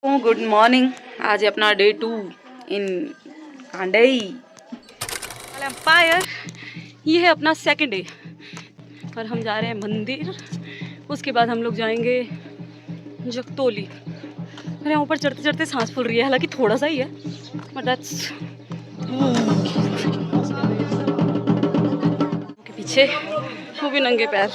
Good morning. आज है अपना डे 2 इन कांडई एम्पायर। ये है अपना सेकंड डे और हम जा रहे हैं मंदिर। उसके बाद हम लोग जाएंगे जगतोली। अरे यहाँ ऊपर चढ़ते चढ़ते सांस फूल रही है, हालांकि थोड़ा सा ही है बट दैट्स के पीछे वो भी नंगे पैर।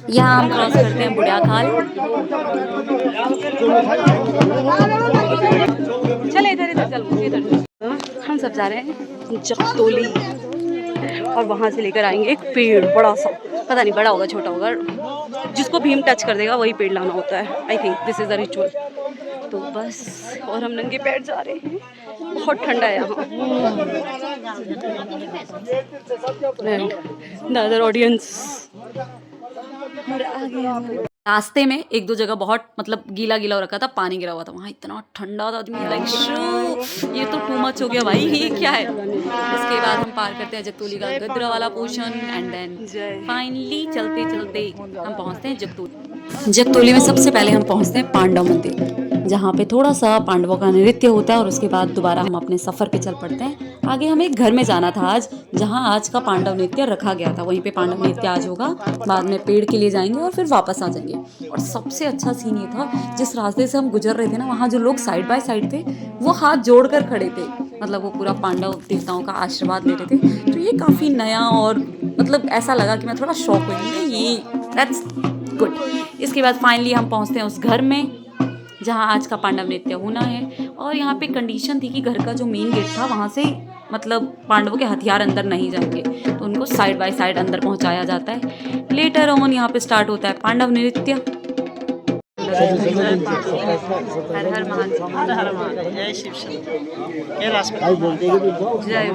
यहाँ हम क्रॉस करते हैं बुढ़िया खाल। चले इधर इधर चल इधर। हम सब जा रहे हैं जगतोली और वहाँ से लेकर आएंगे एक पेड़ बड़ा सा, पता नहीं बड़ा होगा छोटा होगा, जिसको भीम टच कर देगा वही पेड़ लाना होता है। I think this is the ritual. तो बस और हम नंगे पैर जा रहे हैं, बहुत ठंडा है यहाँ। The other audience. रास्ते में एक दो जगह बहुत मतलब गीला गीला हो रखा था, पानी गिरा हुआ था, वहाँ इतना ठंडा था आदमी लाइक शू, ये तो टू मच हो गया भाई, ये क्या है। उसके बाद हम पार करते हैं जगतोली का गद्रा वाला पोर्शन एंड देन फाइनली चलते चलते हम पहुँचते हैं जगतोली। जगतोली में सबसे पहले हम पहुँचते हैं पांडव मंदिर, जहाँ पे थोड़ा सा पांडवों का नृत्य होता है और उसके बाद दोबारा हम अपने सफ़र पे चल पड़ते हैं। आगे हमें एक घर में जाना था आज, जहाँ आज का पांडव नृत्य रखा गया था, वहीं पे पांडव नृत्य आज होगा। बाद में पेड़ के लिए जाएंगे और फिर वापस आ जाएंगे। और सबसे अच्छा सीन ये था, जिस रास्ते से हम गुजर रहे थे ना, वहाँ जो लोग साइड बाय साइड थे वो हाथ जोड़ कर खड़े थे, मतलब वो पूरा पांडव देवताओं का आशीर्वाद ले रहे थे। तो ये काफ़ी नया और मतलब ऐसा लगा कि मैं थोड़ा शॉक हुई, ये दैट्स गुड। इसके बाद फाइनली हम पहुँचते हैं उस घर में जहाँ आज का पांडव नृत्य होना है। और यहाँ पे कंडीशन थी कि घर का जो मेन गेट था वहाँ से मतलब पांडवों के हथियार अंदर नहीं जाएंगे, तो उनको साइड बाय साइड अंदर पहुँचाया जाता है। लेटर ऑन यहाँ पे स्टार्ट होता है पांडव नृत्य। हर हर महादेव, जय शिव जय।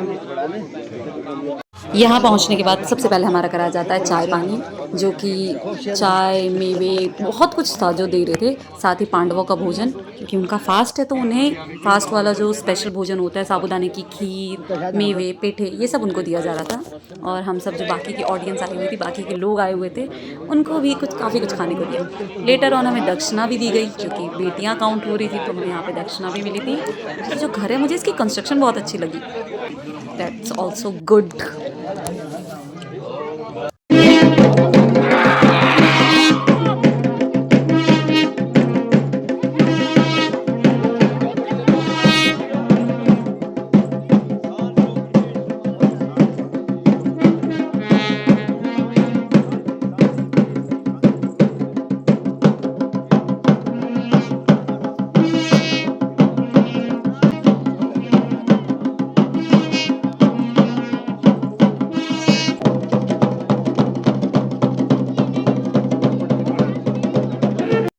यहाँ पहुँचने के बाद सबसे पहले हमारा करा जाता है चाय पानी, जो कि चाय मेवे बहुत कुछ था जो दे रहे थे, साथ ही पांडवों का भोजन, क्योंकि उनका फास्ट है तो उन्हें फास्ट वाला जो स्पेशल भोजन होता है, साबूदाने की खीर, मेवे, पेठे, ये सब उनको दिया जा रहा था। और हम सब जो बाकी की ऑडियंस आई हुई थी, बाकी के लोग आए हुए थे, उनको भी काफ़ी कुछ खाने को दिया। लेटर ऑन हमें दक्षिणा भी दी गई, क्योंकि बेटियाँ काउंट हो रही थी तो हमें यहाँ पर दक्षिणा भी मिली थी। तो जो घर है मुझे इसकी कंस्ट्रक्शन बहुत अच्छी लगी, दैट्स ऑल्सो गुड।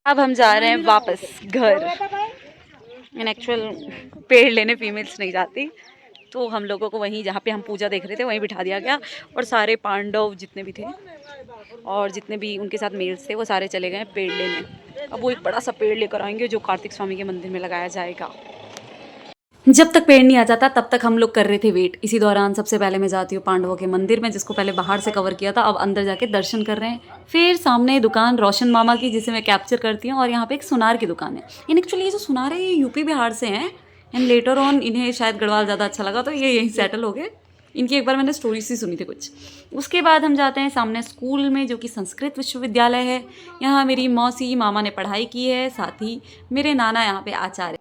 अब हम जा रहे हैं वापस घर। इन एक्चुअल पेड़ लेने फीमेल्स नहीं जाती, तो हम लोगों को वहीं जहाँ पे हम पूजा देख रहे थे वहीं बिठा दिया गया, और सारे पांडव जितने भी थे और जितने भी उनके साथ मेल्स थे वो सारे चले गए पेड़ लेने। अब वो एक बड़ा सा पेड़ लेकर आएंगे जो कार्तिक स्वामी के मंदिर में लगाया जाएगा। जब तक पेड़ नहीं आ जाता तब तक हम लोग कर रहे थे वेट। इसी दौरान सबसे पहले मैं जाती हूँ पांडवों के मंदिर में, जिसको पहले बाहर से कवर किया था, अब अंदर जाके दर्शन कर रहे हैं। फिर सामने दुकान रोशन मामा की, जिसे मैं कैप्चर करती हूँ, और यहाँ पे एक सुनार की दुकान है। इन एक्चुअली ये जो सुनार है ये यूपी बिहार से हैं, एंड लेटर ऑन इन्हें शायद गढ़वाल ज़्यादा अच्छा लगा तो ये यहीं सेटल हो गए। इनकी एक बार मैंने स्टोरी सी सुनी थी कुछ। उसके बाद हम जाते हैं सामने स्कूल में, जो कि संस्कृत विश्वविद्यालय है। यहाँ मेरी मौसी मामा ने पढ़ाई की है, साथ ही मेरे नाना यहाँ पे आचार्य।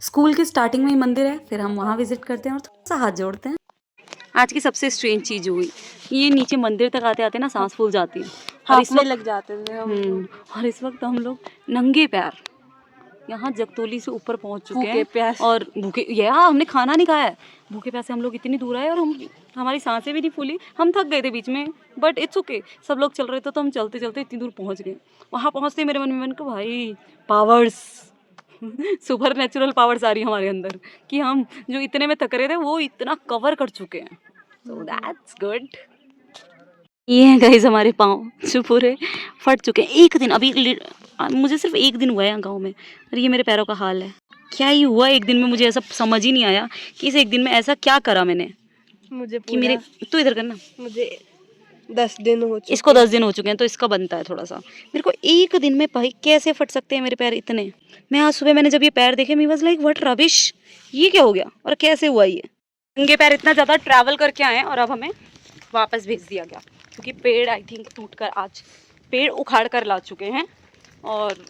स्कूल की स्टार्टिंग में ही मंदिर है, फिर हम वहाँ विजिट करते हैं और थोड़ा सा हाथ जोड़ते हैं। आज की सबसे स्ट्रेंज चीज़ हुई, ये नीचे मंदिर तक आते आते ना सांस फूल जाती है, और इस वक्त लग जाते थे और इस वक्त हम लोग नंगे पैर यहाँ जगतोली से ऊपर पहुँच चुके हैं। और भूखे, हमने खाना नहीं खाया है, भूखे प्यासे हम लोग इतनी दूर आए और हमारी सांसें भी नहीं फूली। हम थक गए थे बीच में, बट इट्स ओके, सब लोग चल रहे थे तो हम चलते चलते इतनी दूर पहुँच गए। वहाँ पहुँचते मेरे मन में भाई पावर्स सुपर नेचुरल पावर्स आ रही है हमारे अंदर, कि हम जो इतने में थक रहे थे वो इतना कवर कर चुके हैं। So that's good. ये हैं गाइस हमारे पाँव जो पूरे फट चुके हैं। एक दिन अभी मुझे सिर्फ एक दिन हुआ है गाँव में, और ये मेरे पैरों का हाल है। क्या ही हुआ एक दिन में, मुझे ऐसा समझ ही नहीं आया कि इस एक दिन में ऐसा क्या करा मैंने। मुझे कि मेरे, तू इधर करना, मुझे 10 दिन हो चुके। इसको 10 दिन हो चुके हैं, तो इसका बनता है थोड़ा सा। मेरे को एक दिन में भाई कैसे फट सकते हैं मेरे पैर इतने। मैं आज सुबह मैंने जब ये पैर देखे, me was like what rubbish, ये क्या हो गया और कैसे हुआ ये। नंगे पैर इतना ज़्यादा ट्रैवल करके आए हैं और अब हमें वापस भेज दिया गया क्योंकि पेड़ आई थिंक टूट कर आज पेड़ उखाड़ कर ला चुके हैं और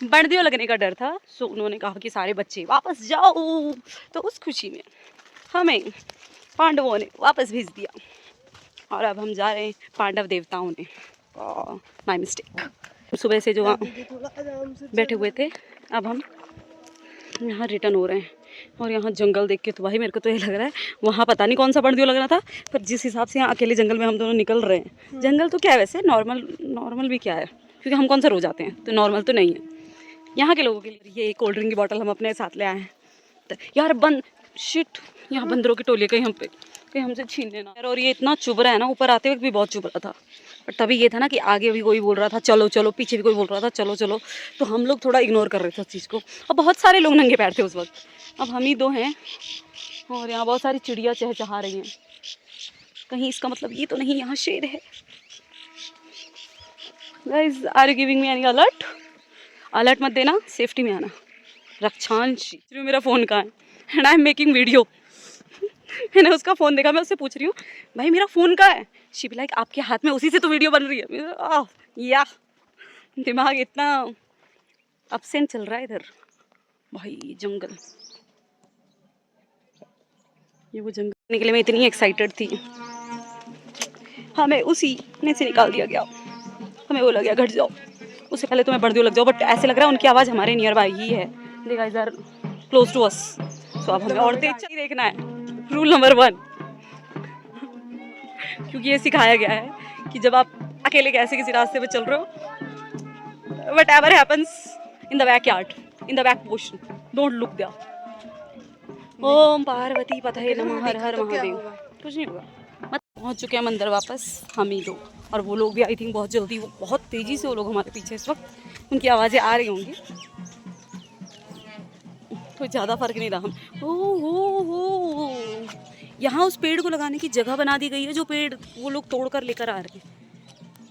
बंदियों लगने का डर था। सो उन्होंने कहा कि सारे बच्चे वापस जाओ, तो उस खुशी में हमें पांडवों ने वापस भेज दिया और अब हम जा रहे हैं पांडव देवताओं ने। My mistake. सुबह से जो वहाँ बैठे हुए थे, अब हम यहाँ रिटर्न हो रहे हैं और यहाँ जंगल देख के तो भाई मेरे को तो ये लग रहा है वहाँ पता नहीं कौन सा बंदियों लग रहा था, पर जिस हिसाब से यहाँ अकेले जंगल में हम दोनों निकल रहे हैं, जंगल तो क्या है वैसे, नॉर्मल भी क्या है क्योंकि हम कौन सा रोज आते हैं, तो नॉर्मल तो नहीं है यहाँ के लोगों के लिए। ये कोल्ड ड्रिंक की बोतल हम अपने साथ ले आए हैं। यार बंद शिट, यहाँ बंदरों की टोली कहीं हम पे कहीं हमसे छीन लेना। और ये इतना चुभ रहा है ना, ऊपर आते वक्त भी बहुत चुभ रहा था, बट तभी ये था ना कि आगे भी कोई बोल रहा था चलो चलो, पीछे भी कोई बोल रहा था चलो चलो, तो हम लोग थोड़ा इग्नोर कर रहे थे उस चीज़ को। और बहुत सारे लोग नंगे पैर थे उस वक्त, अब हम ही दो हैं और यहाँ बहुत सारी चिड़िया चहचहा रही हैं। कहीं इसका मतलब ये तो नहीं यहाँ शेर है। Guys are you giving me any alert? Alert मत देना, सेफ्टी में आना। रक्षांश मेरा फ़ोन कहाँ है and I am making video. मैंने उसका फ़ोन देखा, मैं उससे पूछ रही हूँ भाई मेरा फ़ोन कहाँ है? शी बी लाइक आपके हाथ में उसी से तो वीडियो बन रही है। या दिमाग इतना अपसेंट चल रहा है इधर। भाई जंगल, ये वो जंगल निकले, मैं इतनी एक्साइटेड थी, हमें उसी ने से निकाल दिया गया। हमें वो लग गया घट जाओ, उससे पहले तुम्हें बर्दियों लग जाओ, बट ऐसे लग रहा है उनकी आवाज़ हमारे नियर बाई ही है। देखा इधर क्लोज टू अस, सो अब हमें और तेज ही देखना है। रूल नंबर 1, क्योंकि ये सिखाया गया है कि जब आप अकेले कैसे किसी रास्ते पे चल रहे हो, whatever happens in the backyard, in the back portion, don't look there. Om Parvati पतये नमः, हर हर महादेव। कुछ नहीं होगा। मत पहुंच चुके हैं मंदिर वापस, हम ही दो, और वो लोग भी आई थिंक बहुत जल्दी, वो बहुत तेज़ी से वो लोग हमारे पीछे इस वक्त, उनकी आवाज़ें आ रही होंगी, कोई ज़्यादा फर्क नहीं रहा। हम हो यहाँ उस पेड़ को लगाने की जगह बना दी गई है, जो पेड़ वो लोग तोड़ कर लेकर आ रहे हैं,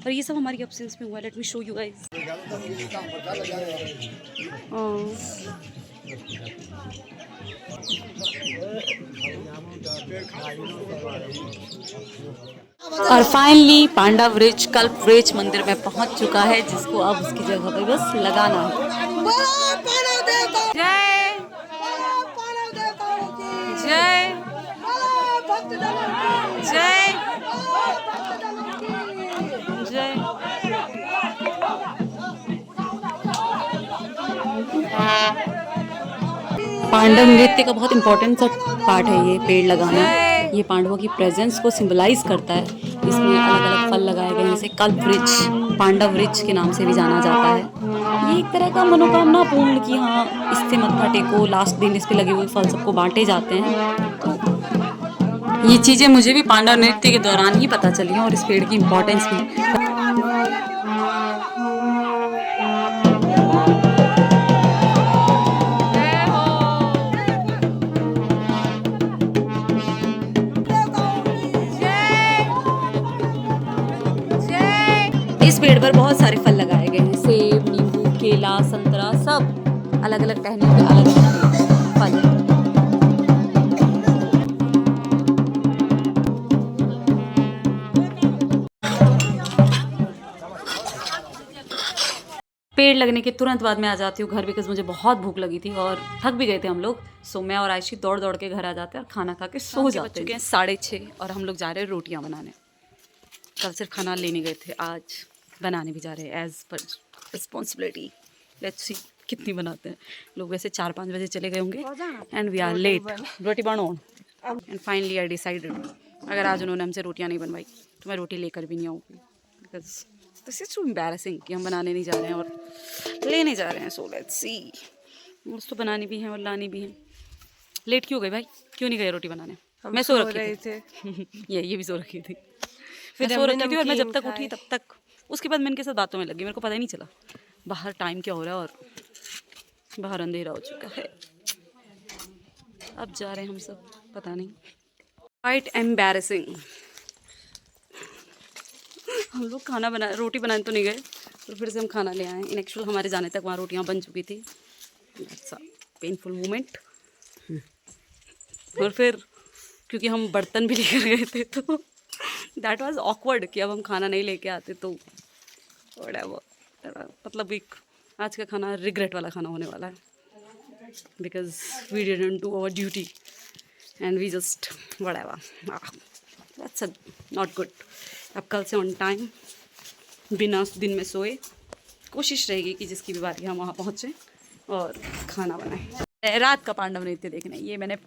और ये सब हमारी एब्सेंस में हुआ। Let me show you guys. और फाइनली पांडव वृक्ष कल्प वृक्ष मंदिर में पहुंच चुका है, जिसको अब उसकी जगह पर बस लगाना है। जय जय जय जय। पांडव नृत्य का बहुत इंपॉर्टेंट सा पार्ट है ये पेड़ लगाना। ये पांडवों की प्रेजेंस को सिंबलाइज करता है। इसमें अलग अलग फल लगाए गए हैं, जैसे कल्प वृक्ष, पांडव वृक्ष के नाम से भी जाना जाता है। ये एक तरह का मनोकामना पूर्ण कि हाँ इससे मत्था टेको, लास्ट दिन इस पे लगे हुए फल सबको बांटे जाते हैं। तो ये चीज़ें मुझे भी पांडव नृत्य के दौरान ही पता चली हैं, और इस पेड़ की इम्पोर्टेंस भी। इस पेड़ पर बहुत सारे फल लगाए गए हैं, सेब, नींबू, केला, संतरा, सब अलग अलग टहनी पे अलग अलग फल हैं। पेड़ लगने के तुरंत बाद मैं आ जाती हूँ घर, बिकॉज मुझे बहुत भूख लगी थी और थक भी गए थे हम लोग। सो मैं और आयशी दौड़ दौड़ के घर आ जाते हैं और खाना खा के सो जाते हैं। 6:30 और हम लोग जा रहे हैं रोटियाँ बनाने। कल सिर्फ खाना लेने गए थे, आज बनाने भी जा रहे हैं as per responsibility. Let's see कितनी बनाते हैं लोग। वैसे 4-5 बजे चले गए होंगे एंड वी आर लेट। रोटी बनाओ एंड फाइनली आई डिसाइडेड, अगर आज उन्होंने हमसे रोटियाँ नहीं बनवाई तो मैं रोटी लेकर भी नहीं आऊँगी, because this is too embarrassing कि हम बनाने नहीं जा रहे हैं और लेने जा रहे हैं। सो लेट्स सी, मुझे तो बनानी भी है और लानी भी है। लेट क्यों गए भाई, क्यों नहीं गए रोटी बनाने? मैं सो रखी थी। ये भी सो रखी थी, फिर सो रखी थी, और मैं जब तक उठी तब तक उसके बाद मैं इनके साथ बातों में लगी, मेरे को पता ही नहीं चला बाहर टाइम क्या हो रहा है और बाहर अंधेरा हो चुका है। अब जा रहे हैं हम सब, पता नहीं। Quite embarrassing. हम लोग खाना बना रोटी बनाने तो नहीं गए, तो फिर से हम खाना ले आए। इन एक्चुअल हमारे जाने तक वहाँ रोटियाँ बन चुकी थी। Painful moment. और फिर क्योंकि हम बर्तन भी लेकर गए थे तो दैट वाज ऑकवर्ड कि अब हम खाना नहीं लेके आते, तो मतलब एक आज का खाना रिग्रेट वाला खाना होने वाला है, because we didn't do our duty and we just that's not good. अब कल से ऑन टाइम बिना दिन में सोए कोशिश रहेगी कि जिसकी भी बारी हम वहाँ पहुँचें और खाना बनाएं। रात का पांडव नृत्य देखने ये मैंने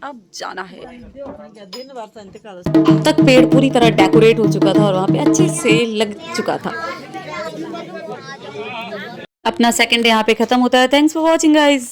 अब जाना है। अब तक पेड़ पूरी तरह डेकोरेट हो चुका था और वहाँ पे अच्छे से लग चुका था। अपना सेकंड डे यहाँ पे खत्म होता है। Thanks for watching guys.